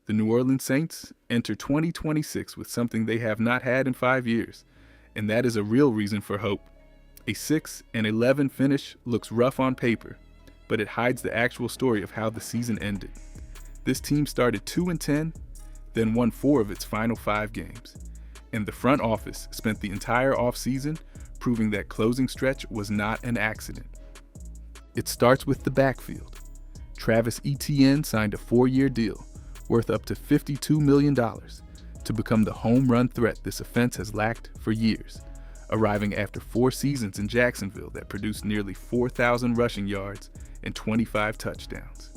The New Orleans Saints enter 2026 with something they have not had in 5 years, and that is a real reason for hope. A 6-11 finish looks rough on paper, but it hides the actual story of how the season ended. This team started 2-10, then won 4 of its final 5 games, and the front office spent the entire offseason proving that closing stretch was not an accident. It starts with the backfield. Travis Etienne signed a 4-year deal worth up to $52 million to become the home run threat this offense has lacked for years, arriving after 4 seasons in Jacksonville that produced nearly 4,000 rushing yards and 25 touchdowns.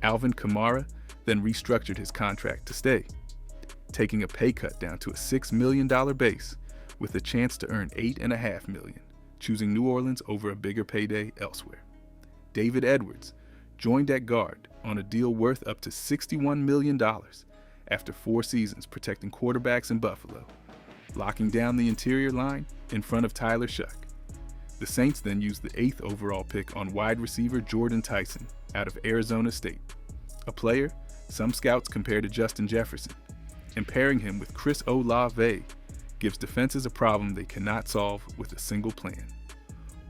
Alvin Kamara then restructured his contract to stay, taking a pay cut down to a $6 million base with a chance to earn $8.5 million, choosing New Orleans over a bigger payday elsewhere. David Edwards joined at guard on a deal worth up to $61 million after 4 seasons protecting quarterbacks in Buffalo, locking down the interior line in front of Tyler Shough. The Saints then used the 8th overall pick on wide receiver Jordan Tyson out of Arizona State, a player some scouts compare to Justin Jefferson, and pairing him with Chris Olave gives defenses a problem they cannot solve with a single plan.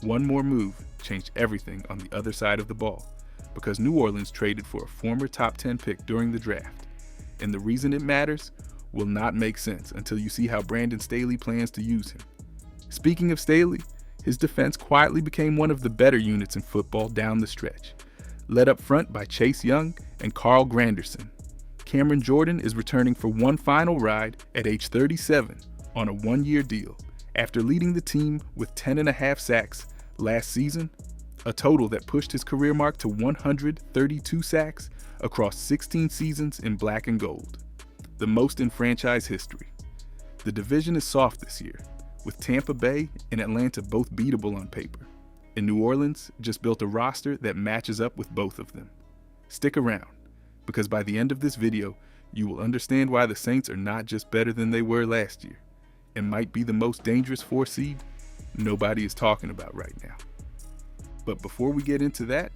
One more move changed everything on the other side of the ball, because New Orleans traded for a former top 10 pick during the draft, and the reason it matters will not make sense until you see how Brandon Staley plans to use him. Speaking of Staley, his defense quietly became one of the better units in football down the stretch, led up front by Chase Young and Carl Granderson. Cameron Jordan is returning for one final ride at age 37 on a 1-year deal after leading the team with 10.5 sacks last season, a total that pushed his career mark to 132 sacks across 16 seasons in black and gold, the most in franchise history. The division is soft this year, with Tampa Bay and Atlanta both beatable on paper, and New Orleans just built a roster that matches up with both of them. Stick around, because by the end of this video, you will understand why the Saints are not just better than they were last year, and might be the most dangerous 4 seed nobody is talking about right now. But before we get into that,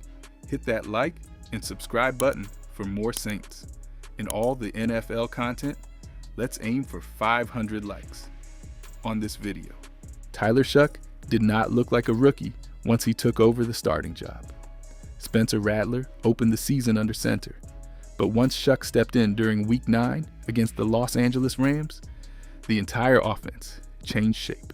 hit that like and subscribe button for more Saints. In all the NFL content, let's aim for 500 likes on this video. Tyler Shough did not look like a rookie once he took over the starting job. Spencer Rattler opened the season under center, but once Shough stepped in during Week 9 against the Los Angeles Rams, the entire offense changed shape.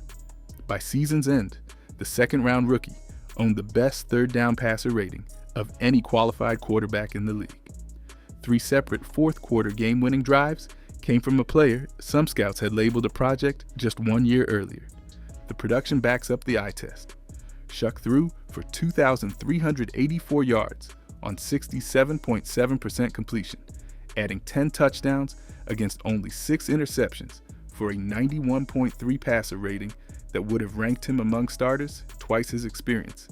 By season's end, the second-round rookie owned the best third-down passer rating of any qualified quarterback in the league. 3 separate fourth-quarter game-winning drives came from a player some scouts had labeled a project just 1 year earlier. The production backs up the eye test. Shough threw for 2,384 yards on 67.7% completion, adding 10 touchdowns against only 6 interceptions for a 91.3 passer rating that would have ranked him among starters twice his experience.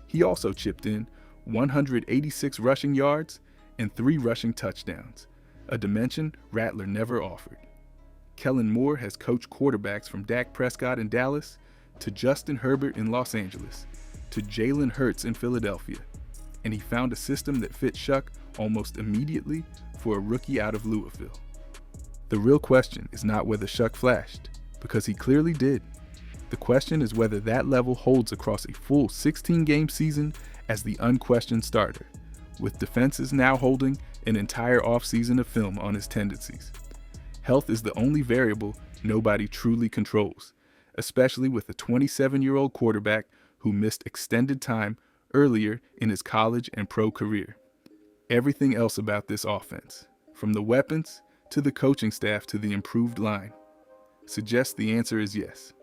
He also chipped in 186 rushing yards and 3 rushing touchdowns, a dimension Rattler never offered. Kellen Moore has coached quarterbacks from Dak Prescott in Dallas to Justin Herbert in Los Angeles to Jalen Hurts in Philadelphia, and he found a system that fit Shough almost immediately for a rookie out of Louisville. The real question is not whether Shough flashed, because he clearly did. The question is whether that level holds across a full 16-game season as the unquestioned starter, with defenses now holding an entire offseason of film on his tendencies. Health is the only variable nobody truly controls, especially with a 27-year-old quarterback who missed extended time earlier in his college and pro career. Everything else about this offense, from the weapons to the coaching staff to the improved line, suggests the answer is yes.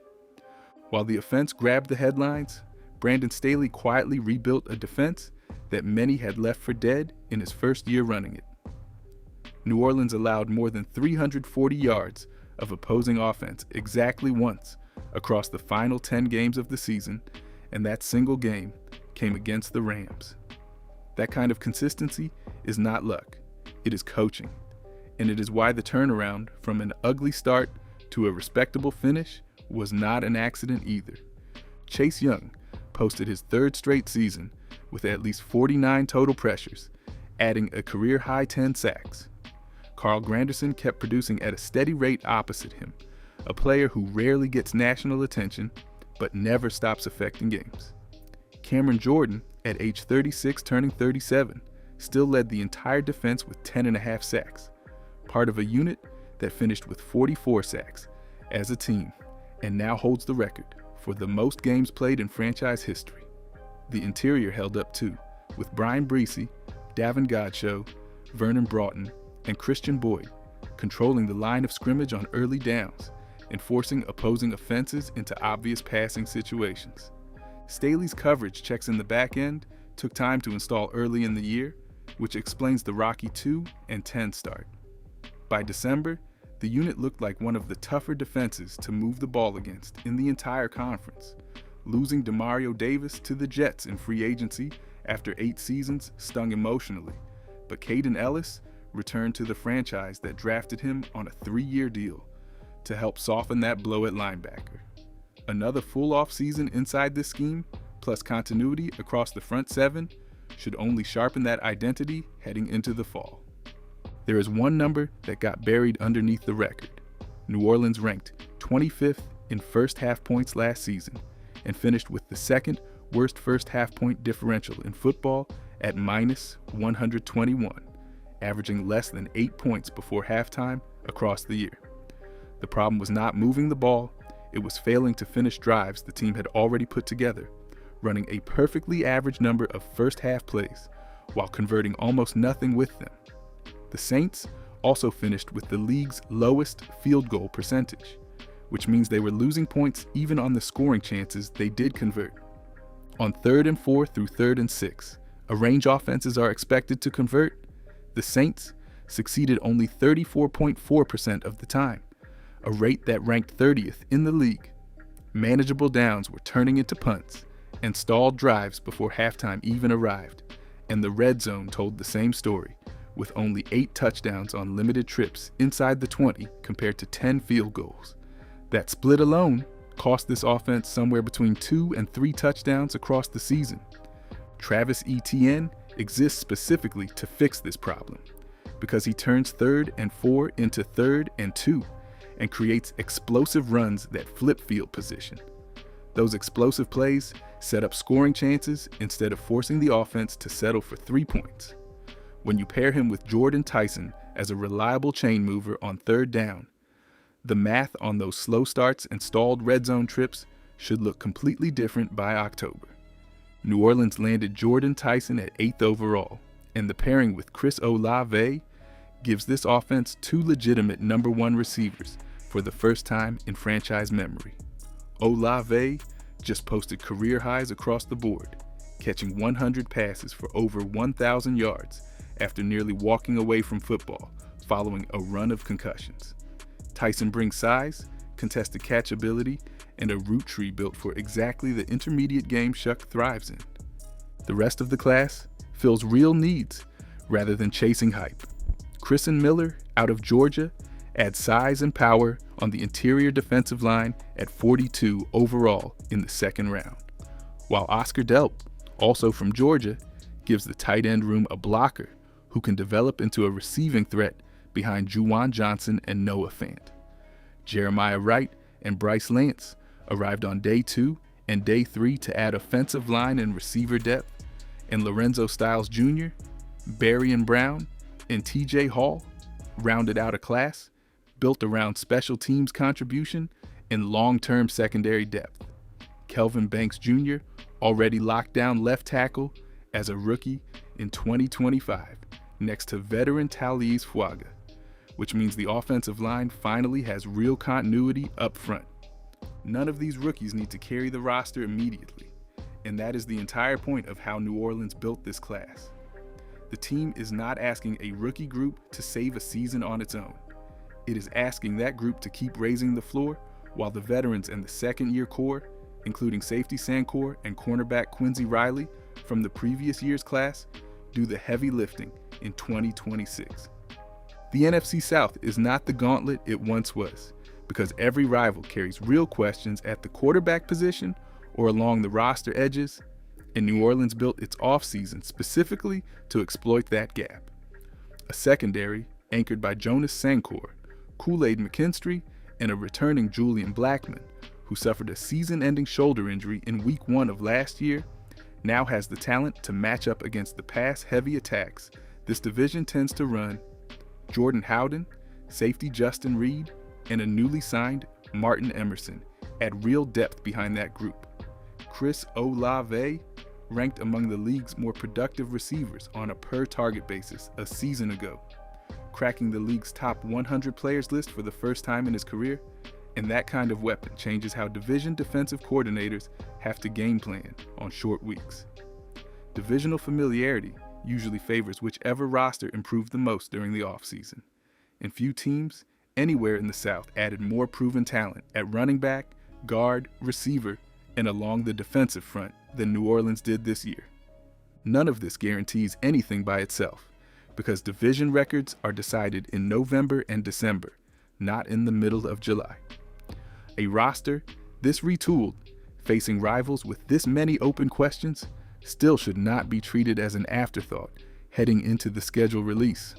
While the offense grabbed the headlines, Brandon Staley quietly rebuilt a defense that many had left for dead in his first year running it. New Orleans allowed more than 340 yards of opposing offense exactly once across the final 10 games of the season, and that single game came against the Rams. That kind of consistency is not luck, it is coaching, and it is why the turnaround from an ugly start to a respectable finish was not an accident either. Chase Young posted his 3rd straight season with at least 49 total pressures, adding a career-high 10 sacks. Carl Granderson kept producing at a steady rate opposite him, a player who rarely gets national attention, but never stops affecting games. Cameron Jordan, at age 36 turning 37, still led the entire defense with 10.5 sacks, part of a unit that finished with 44 sacks as a team, and now holds the record for the most games played in franchise history. The interior held up too, with Brian Breesy, Davin Godchaux, Vernon Broughton, and Christian Boyd controlling the line of scrimmage on early downs and forcing opposing offenses into obvious passing situations. Staley's coverage checks in the back end took time to install early in the year, which explains the rocky 2 and 10 start. By December, the unit looked like one of the tougher defenses to move the ball against in the entire conference, losing Demario Davis to the Jets in free agency after 8 seasons stung emotionally, but Caden Ellis returned to the franchise that drafted him on a 3-year deal to help soften that blow at linebacker. Another full offseason inside this scheme, plus continuity across the front 7, should only sharpen that identity heading into the fall. There is one number that got buried underneath the record. New Orleans ranked 25th in first half points last season and finished with the second worst first half point differential in football at minus 121, averaging less than 8 points before halftime across the year. The problem was not moving the ball, it was failing to finish drives the team had already put together, running a perfectly average number of first half plays while converting almost nothing with them. The Saints also finished with the league's lowest field goal percentage, which means they were losing points even on the scoring chances they did convert. On 3rd and 4 through 3rd and 6, a range offenses are expected to convert, the Saints succeeded only 34.4% of the time, a rate that ranked 30th in the league. Manageable downs were turning into punts and stalled drives before halftime even arrived, and the red zone told the same story, with only 8 touchdowns on limited trips inside the 20 compared to 10 field goals. That split alone cost this offense somewhere between 2 and 3 touchdowns across the season. Travis Etienne exists specifically to fix this problem, because he turns 3rd and 4 into 3rd and 2 and creates explosive runs that flip field position. Those explosive plays set up scoring chances instead of forcing the offense to settle for 3 points. When you pair him with Jordan Tyson as a reliable chain mover on 3rd down, the math on those slow starts and stalled red zone trips should look completely different by October. New Orleans landed Jordan Tyson at 8th overall, and the pairing with Chris Olave gives this offense 2 legitimate number 1 receivers for the first time in franchise memory. Olave just posted career highs across the board, catching 100 passes for over 1,000 yards after nearly walking away from football following a run of concussions. Tyson brings size, contested catchability, and a route tree built for exactly the intermediate game Shough thrives in. The rest of the class fills real needs rather than chasing hype. Chrisen Miller, out of Georgia, adds size and power on the interior defensive line at 42 overall in the 2nd round, while Oscar Delp, also from Georgia, gives the tight end room a blocker who can develop into a receiving threat behind Juwan Johnson and Noah Fant. Jeremiah Wright and Bryce Lance arrived on day 2 and day 3 to add offensive line and receiver depth, and Lorenzo Styles Jr., Barrion Brown, and TJ Hall rounded out a class built around special teams contribution and long-term secondary depth. Kelvin Banks Jr. already locked down left tackle as a rookie in 2025 next to veteran Talise Fuaga, which means the offensive line finally has real continuity up front. None of these rookies need to carry the roster immediately, and that is the entire point of how New Orleans built this class. The team is not asking a rookie group to save a season on its own. It is asking that group to keep raising the floor while the veterans and the second-year core, including safety Sancore and cornerback Quincy Riley from the previous year's class, do the heavy lifting in 2026. The NFC South is not the gauntlet it once was, because every rival carries real questions at the quarterback position or along the roster edges, and New Orleans built its offseason specifically to exploit that gap. A secondary anchored by Jonas Sankor, Kool-Aid McKinstry, and a returning Julian Blackman, who suffered a season-ending shoulder injury in Week 1 of last year, now has the talent to match up against the pass-heavy attacks this division tends to run. Jordan Howden, safety Justin Reed, and a newly signed Martin Emerson add real depth behind that group. Chris Olave ranked among the league's more productive receivers on a per-target basis a season ago, cracking the league's top 100 players list for the first time in his career, and that kind of weapon changes how division defensive coordinators have to game plan on short weeks. Divisional familiarity usually favors whichever roster improved the most during the offseason, and few teams anywhere in the South added more proven talent at running back, guard, receiver, and along the defensive front than New Orleans did this year. None of this guarantees anything by itself, because division records are decided in November and December, not in the middle of July. A roster this retooled, facing rivals with this many open questions, still should not be treated as an afterthought heading into the schedule release.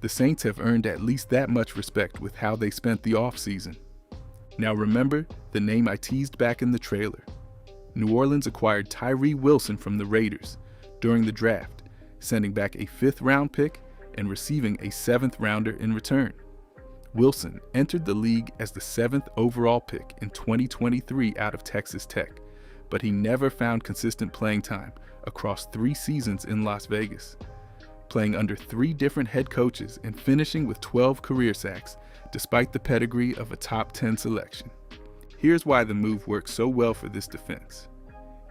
The Saints have earned at least that much respect with how they spent the offseason. Now remember the name I teased back in the trailer. New Orleans acquired Tyrie Wilson from the Raiders during the draft, sending back a 5th-round pick and receiving a 7th-rounder in return. Wilson entered the league as the 7th overall pick in 2023 out of Texas Tech, but he never found consistent playing time across 3 seasons in Las Vegas, playing under 3 different head coaches and finishing with 12 career sacks, despite the pedigree of a top 10 selection. Here's why the move worked so well for this defense.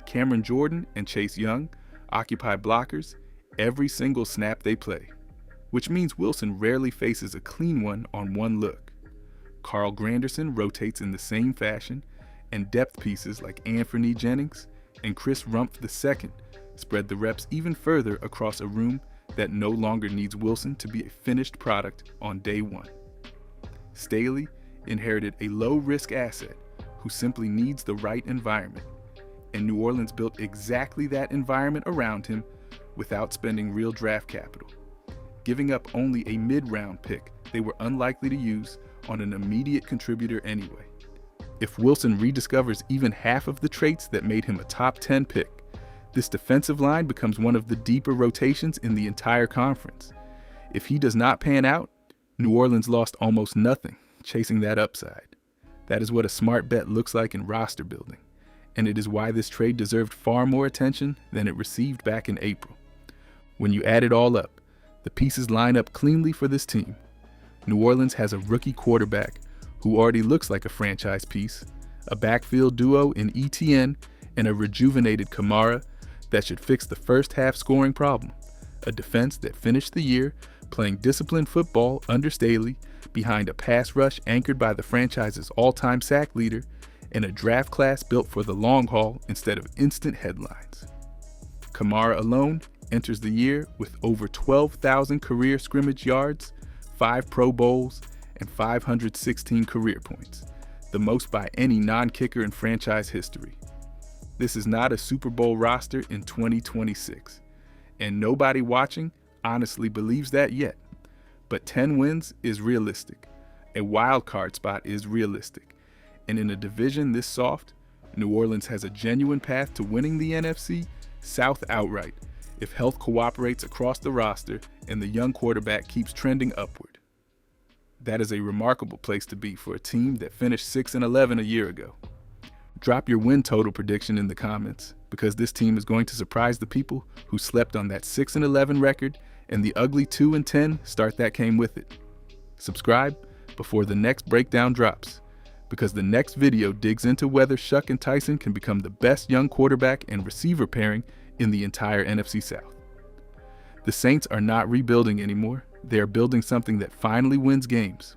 Cameron Jordan and Chase Young occupy blockers every single snap they play, which means Wilson rarely faces a clean one on one look. Carl Granderson rotates in the same fashion, and depth pieces like Anthony Jennings and Chris Rumpf II spread the reps even further across a room that no longer needs Wilson to be a finished product on day 1. Staley inherited a low-risk asset who simply needs the right environment, and New Orleans built exactly that environment around him without spending real draft capital, giving up only a mid-round pick they were unlikely to use on an immediate contributor anyway. If Wilson rediscovers even half of the traits that made him a top 10 pick, this defensive line becomes one of the deeper rotations in the entire conference. If he does not pan out, New Orleans lost almost nothing chasing that upside. That is what a smart bet looks like in roster building, and it is why this trade deserved far more attention than it received back in April. When you add it all up, the pieces line up cleanly for this team. New Orleans has a rookie quarterback who already looks like a franchise piece, a backfield duo in ETN, and a rejuvenated Kamara that should fix the first half scoring problem, a defense that finished the year playing disciplined football under Staley behind a pass rush anchored by the franchise's all-time sack leader, and a draft class built for the long haul instead of instant headlines. Kamara alone enters the year with over 12,000 career scrimmage yards, 5 Pro Bowls, and 516 career points, the most by any non-kicker in franchise history. This is not a Super Bowl roster in 2026, and nobody watching honestly believes that yet. But 10 wins is realistic. A wild card spot is realistic. And in a division this soft, New Orleans has a genuine path to winning the NFC South outright if health cooperates across the roster and the young quarterback keeps trending upward. That is a remarkable place to be for a team that finished 6-11 a year ago. Drop your win total prediction in the comments, because this team is going to surprise the people who slept on that 6-11 record, and the ugly 2-10 start that came with it. Subscribe before the next breakdown drops, because the next video digs into whether Shough and Tyson can become the best young quarterback and receiver pairing in the entire NFC South. The Saints are not rebuilding anymore. They are building something that finally wins games.